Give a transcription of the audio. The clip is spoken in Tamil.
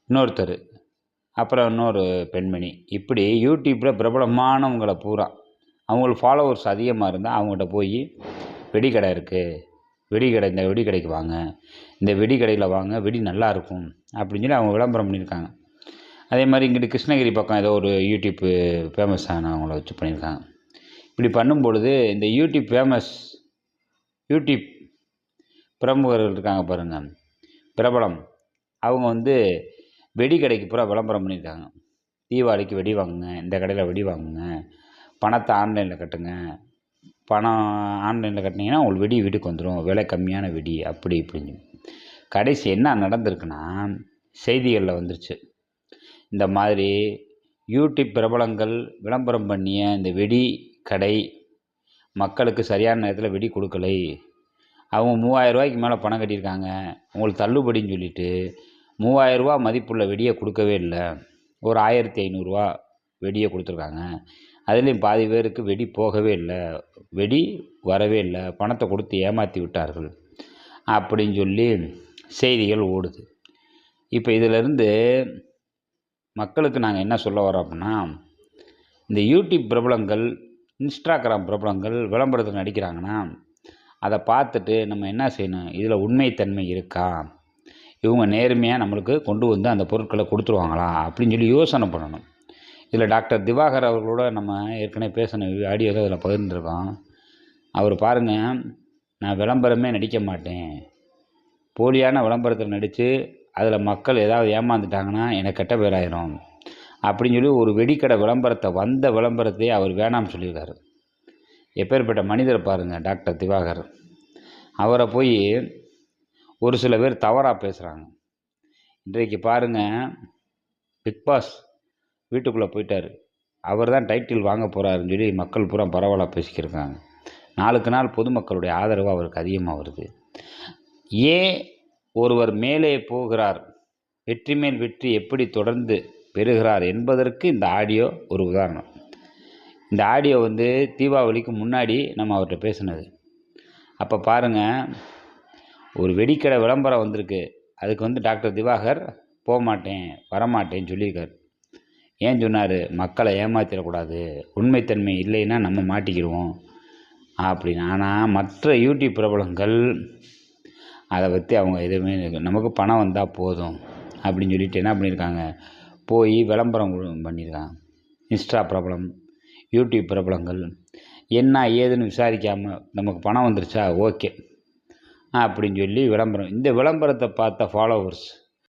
இன்னொருத்தர், அப்புறம் இன்னொரு பெண்மணி. இப்படி யூடியூப்பில் பிரபலமானவங்கள பூரா அவங்களுக்கு ஃபாலோவர்ஸ் அதிகமாக இருந்தால் அவங்ககிட்ட போய் வெடிக்கடை இருக்குது, வெடிக்கடை இந்த வெடிக்கடைக்கு வாங்க, இந்த வெடிக்கடையில் வாங்க, வெடி நல்லாயிருக்கும் அப்படின்னு சொல்லி அவங்க விளம்பரம் பண்ணியிருக்காங்க. அதே மாதிரி இங்கிட்டு கிருஷ்ணகிரி பக்கம் ஏதோ ஒரு யூடியூப் ஃபேமஸ் ஆனவங்கள வச்சு பண்ணியிருக்காங்க. இப்படி பண்ணும்பொழுது இந்த யூடியூப் பிரமுகர்கள் இருக்காங்க பாருங்கள், பிரபலம், அவங்க வந்து வெடிக்கடைக்கு பூரா விளம்பரம் பண்ணியிருக்காங்க. தீபாவளிக்கு வெடி வாங்குங்க, இந்த கடையில் வெடி வாங்குங்க, பணத்தை ஆன்லைனில் கட்டுங்க, பணம் ஆன்லைனில் கட்டினீங்கன்னா உங்களுக்கு வெடி வீட்டுக்கு வந்துடும், விலை கம்மியான வெடி, அப்படி இப்படின்னு. கடைசி என்ன நடந்திருக்குன்னா, செய்திகளில் வந்துருச்சு, இந்த மாதிரி யூடியூப் பிரபலங்கள் விளம்பரம் பண்ணிய இந்த வெடி கடை மக்களுக்கு சரியான நேரத்தில் வெடி கொடுக்கலை, அவங்க 3000 ரூபாய்க்கு மேலே பணம் கட்டியிருக்காங்க, உங்களுக்கு தள்ளுபடின்னு சொல்லிவிட்டு 3000 ரூபா மதிப்புள்ள வெடியை கொடுக்கவே இல்லை, ஒரு 1500 வெடியை கொடுத்துருக்காங்க. அதுலேயும் பாதி பேருக்கு வெடி போகவே இல்லை, வெடி வரவே இல்லை, பணத்தை கொடுத்து ஏமாற்றி விட்டார்கள் அப்படின்னு சொல்லி செய்திகள் ஓடுது. இப்போ இதிலிருந்து மக்களுக்கு நாங்கள் என்ன சொல்ல வரோம் அப்படின்னா, இந்த யூடியூப் பிரபலங்கள், இன்ஸ்டாகிராம் பிரபலங்கள் விளம்பரத்தில் நடிக்கிறாங்கன்னா அதை பார்த்துட்டு நம்ம என்ன செய்யணும், இதில் உண்மைத்தன்மை இருக்கா, இவங்க நேர்மையாக நம்மளுக்கு கொண்டு வந்து அந்த பொருட்களை கொடுத்துருவாங்களா அப்படின்னு சொல்லி யோசனை பண்ணணும். இதில் டாக்டர் திவாகர் அவர்களோட நம்ம ஏற்கனவே பேசின ஆடியோ தான் அதில் பகிர்ந்துருக்கோம். அவர் பாருங்கள், நான் விளம்பரமே நடிக்க மாட்டேன், போலியான விளம்பரத்தில் நடித்து அதில் மக்கள் ஏதாவது ஏமாந்துட்டாங்கன்னா எனக்கு கெட்ட பேராயிரும் அப்படின்னு சொல்லி ஒரு வெடிக்கடை விளம்பரத்தையே அவர் வேணாம்னு சொல்லியிருக்காரு. எப்பேற்பட்ட மனிதரை பாருங்கள் டாக்டர் திவாகர். அவரை போய் ஒரு சில பேர் தவறாக பேசுகிறாங்க. இன்றைக்கு பாருங்கள், பிக்பாஸ் வீட்டுக்குள்ளே போயிட்டார், அவர் தான் டைட்டில் வாங்க போகிறாருன்னு சொல்லி மக்கள் பூரா பரவலாக பேசிக்கிருக்காங்க. நாளுக்கு நாள் பொதுமக்களுடைய ஆதரவு அவருக்கு அதிகமாக வருது. ஏன் ஒருவர் மேலே போகிறார், வெற்றி மேல் வெற்றி எப்படி தொடர்ந்து பெறுகிறார் என்பதற்கு இந்த ஆடியோ ஒரு உதாரணம். இந்த ஆடியோ தீபாவளிக்கு முன்னாடி நம்ம அவர்கிட்ட பேசினது. அப்போ பாருங்கள், ஒரு வெடிக்கடை விளம்பரம் வந்திருக்கு, அதுக்கு டாக்டர் திவாகர் போக மாட்டேன், வரமாட்டேன்னு சொல்லியிருக்கார். ஏன் சொன்னார், மக்களை ஏமாற்றிடக்கூடாது, உண்மைத்தன்மை இல்லைன்னா நம்ம மாட்டிக்கிடுவோம் அப்படின்னு. ஆனால் மற்ற யூடியூப் பிரபலங்கள் அதை பற்றி அவங்க எதுவுமே நமக்கு பணம் வந்தால் போதும் அப்படின்னு சொல்லிட்டு என்ன பண்ணியிருக்காங்க, போய் விளம்பரம் பண்ணியிருக்காங்க. இன்ஸ்டா பிரபலம், யூடியூப் பிரபலங்கள் என்ன ஏதுன்னு விசாரிக்காமல் நமக்கு பணம் வந்துருச்சா ஓகே அப்படின்னு சொல்லி விளம்பரம். இந்த விளம்பரத்தை பார்த்த ஃபாலோவர்ஸ்